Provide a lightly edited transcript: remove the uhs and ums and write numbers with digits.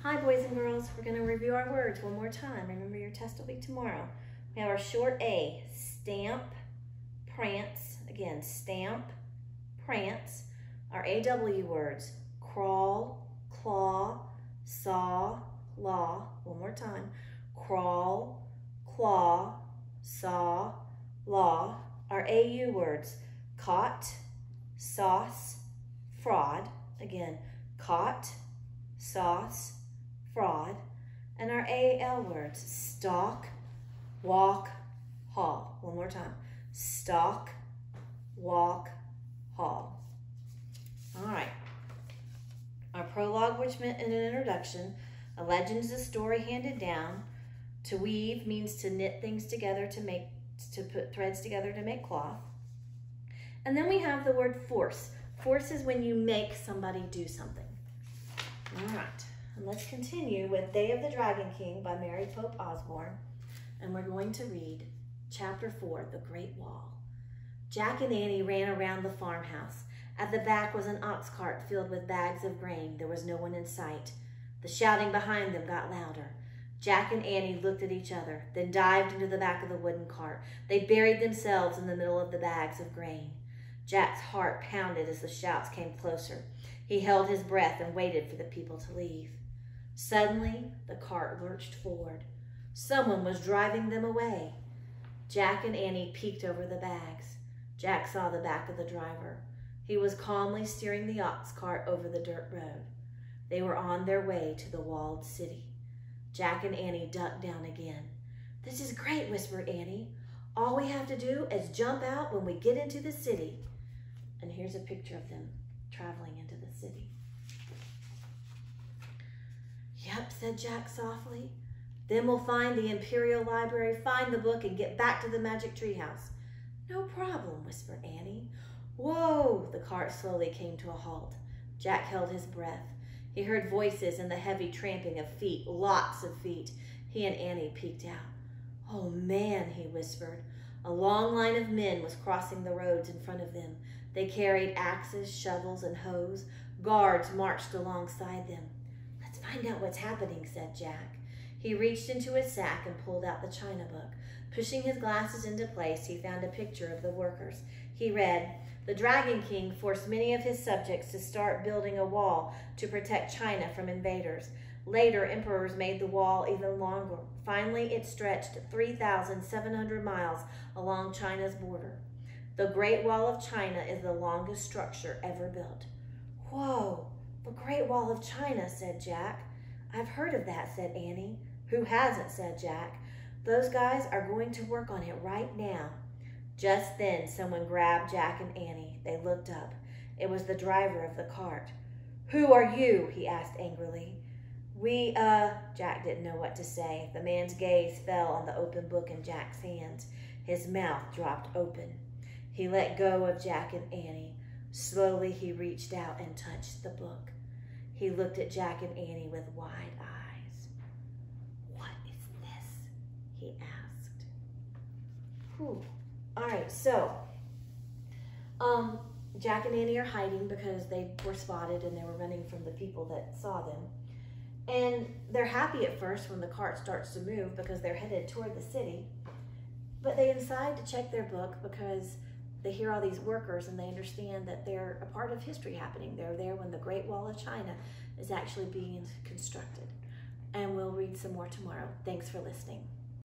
Hi, boys and girls. We're going to review our words one more time. Remember, your test will be tomorrow. We have our short A, stamp, prance. Again, stamp, prance. Our AW words, crawl, claw, saw, law. One more time. Crawl, claw, saw, law. Our AU words, caught, sauce, fraud. Again, caught, sauce, fraud. And our AL words, stalk, walk, haul. One more time. Stalk, walk, haul. All right. Our prologue, which meant an introduction. A legend is a story handed down. To weave means to knit things together to put threads together to make cloth. And then we have the word force. Force is when you make somebody do something. All right. And let's continue with Day of the Dragon King by Mary Pope Osborne. And we're going to read Chapter 4, The Great Wall. Jack and Annie ran around the farmhouse. At the back was an ox cart filled with bags of grain. There was no one in sight. The shouting behind them got louder. Jack and Annie looked at each other, then dived into the back of the wooden cart. They buried themselves in the middle of the bags of grain. Jack's heart pounded as the shouts came closer. He held his breath and waited for the people to leave. Suddenly, the cart lurched forward. Someone was driving them away. Jack and Annie peeked over the bags. Jack saw the back of the driver. He was calmly steering the ox cart over the dirt road. They were on their way to the walled city. Jack and Annie ducked down again. "This is great," whispered Annie. "All we have to do is jump out when we get into the city." And here's a picture of them traveling into the city. "Yep," said Jack softly. "Then we'll find the Imperial Library, find the book, and get back to the magic treehouse." "No problem," whispered Annie. Whoa! The cart slowly came to a halt. Jack held his breath. He heard voices and the heavy tramping of feet, lots of feet. He and Annie peeked out. "Oh, man," he whispered. A long line of men was crossing the roads in front of them. They carried axes, shovels, and hoes. Guards marched alongside them. "Let's find out what's happening," said Jack. He reached into his sack and pulled out the china book. Pushing his glasses into place, he found a picture of the workers. He read, "The Dragon King forced many of his subjects to start building a wall to protect China from invaders. Later, emperors made the wall even longer. Finally, it stretched 3,700 miles along China's border. The Great Wall of China is the longest structure ever built." "Whoa, the Great Wall of China," said Jack. "I've heard of that," said Annie. "Who hasn't?" said Jack. "Those guys are going to work on it right now." Just then, someone grabbed Jack and Annie. They looked up. It was the driver of the cart. "Who are you?" he asked angrily. Jack didn't know what to say. The man's gaze fell on the open book in Jack's hands. His mouth dropped open. He let go of Jack and Annie. Slowly, he reached out and touched the book. He looked at Jack and Annie with wide eyes. "What is this?" he asked. Whew. All right, so Jack and Annie are hiding because they were spotted and they were running from the people that saw them. And they're happy at first when the cart starts to move because they're headed toward the city. But they decide to check their book because they hear all these workers and they understand that they're a part of history happening. They're there when the Great Wall of China is actually being constructed. And we'll read some more tomorrow. Thanks for listening.